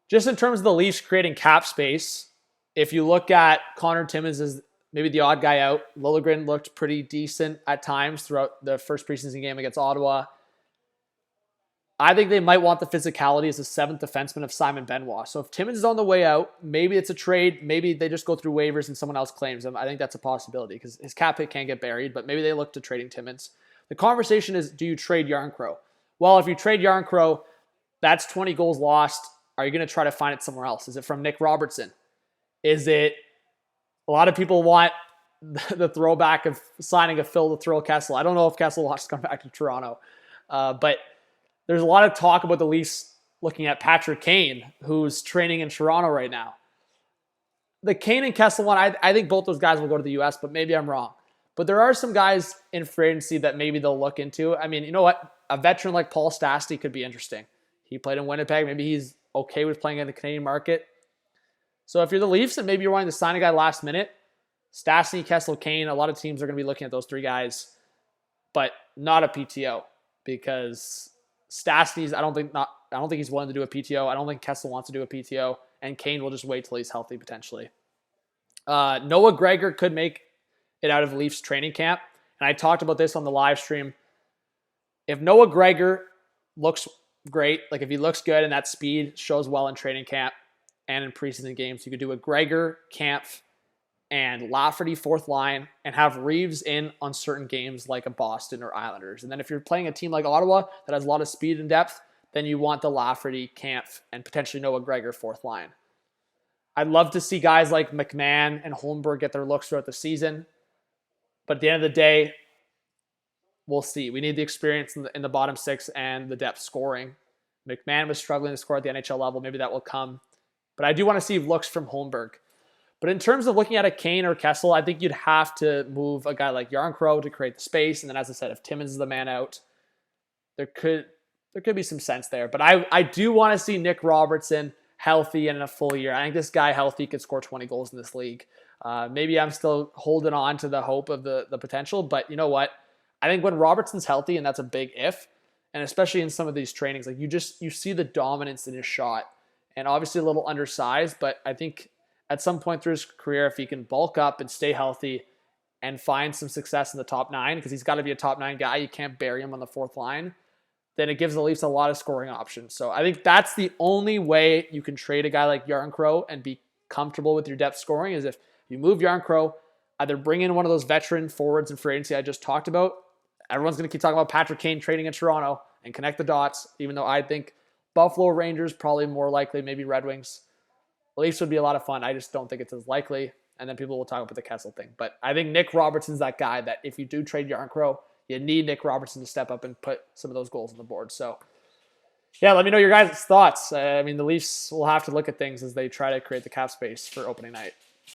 just in terms of the Leafs creating cap space, if you look at Connor Timmins as maybe the odd guy out, Liljegren looked pretty decent at times throughout the first preseason game against Ottawa. I think they might want the physicality as the seventh defenseman of Simon Benoit. So if Timmins is on the way out, maybe it's a trade. Maybe they just go through waivers and someone else claims him. I think that's a possibility because his cap hit can't get buried, but maybe they look to trading Timmins. The conversation is, do you trade Jarnkrok? Well, if you trade Jarnkrok, that's 20 goals lost. Are you going to try to find it somewhere else? Is it from Nick Robertson? Is it, a lot of people want the throwback of signing a Phil the Thrill Kessel. I don't know if Kessel wants to come back to Toronto, but there's a lot of talk about the Leafs looking at Patrick Kane, who's training in Toronto right now. The Kane and Kessel one, I think both those guys will go to the U.S., but maybe I'm wrong. But there are some guys in free agency that maybe they'll look into. I mean, you know what? A veteran like Paul Stastny could be interesting. He played in Winnipeg. Maybe he's okay with playing in the Canadian market. So if you're the Leafs and maybe you're wanting to sign a guy last minute, Stastny, Kessel, Kane, a lot of teams are going to be looking at those three guys, but not a PTO because Stastny's, I don't think he's willing to do a PTO. I don't think Kessel wants to do a PTO, and Kane will just wait till he's healthy potentially. Noah Gregor could make it out of Leafs training camp, and I talked about this on the live stream. If Noah Gregor looks great, like if he looks good and that speed shows well in training camp and in preseason games, you could do a Gregor, Kampf, and Lafferty fourth line and have Reeves in on certain games like a Boston or Islanders. And then if you're playing a team like Ottawa that has a lot of speed and depth, then you want the Lafferty, Kampf, and potentially Noah Gregor fourth line. I'd love to see guys like McMahon and Holmberg get their looks throughout the season. But at the end of the day, we'll see. We need the experience in the bottom six and the depth scoring. McMahon was struggling to score at the NHL level. Maybe that will come. But I do want to see looks from Holmberg. But in terms of looking at a Kane or Kessel, I think you'd have to move a guy like Jarnkrok to create the space. And then, as I said, if Timmins is the man out, there could be some sense there. But I do want to see Nick Robertson healthy and in a full year. I think this guy healthy could score 20 goals in this league. Maybe I'm still holding on to the hope of the potential. But you know what? I think when Robertson's healthy, and that's a big if, and especially in some of these trainings, like you see the dominance in his shot. And obviously a little undersized, but I think at some point through his career, if he can bulk up and stay healthy and find some success in the top nine, because he's got to be a top nine guy, you can't bury him on the fourth line, then it gives the Leafs a lot of scoring options. So I think that's the only way you can trade a guy like Jarnkrok and be comfortable with your depth scoring is if you move Jarnkrok, either bring in one of those veteran forwards in free agency I just talked about. Everyone's going to keep talking about Patrick Kane trading in Toronto and connect the dots, even though I think Buffalo, Rangers, probably more likely, maybe Red Wings. The Leafs would be a lot of fun. I just don't think it's as likely. And then people will talk about the Kessel thing. But I think Nick Robertson's that guy that if you do trade Jarnkrok, you need Nick Robertson to step up and put some of those goals on the board. So, yeah, let me know your guys' thoughts. I mean, the Leafs will have to look at things as they try to create the cap space for opening night.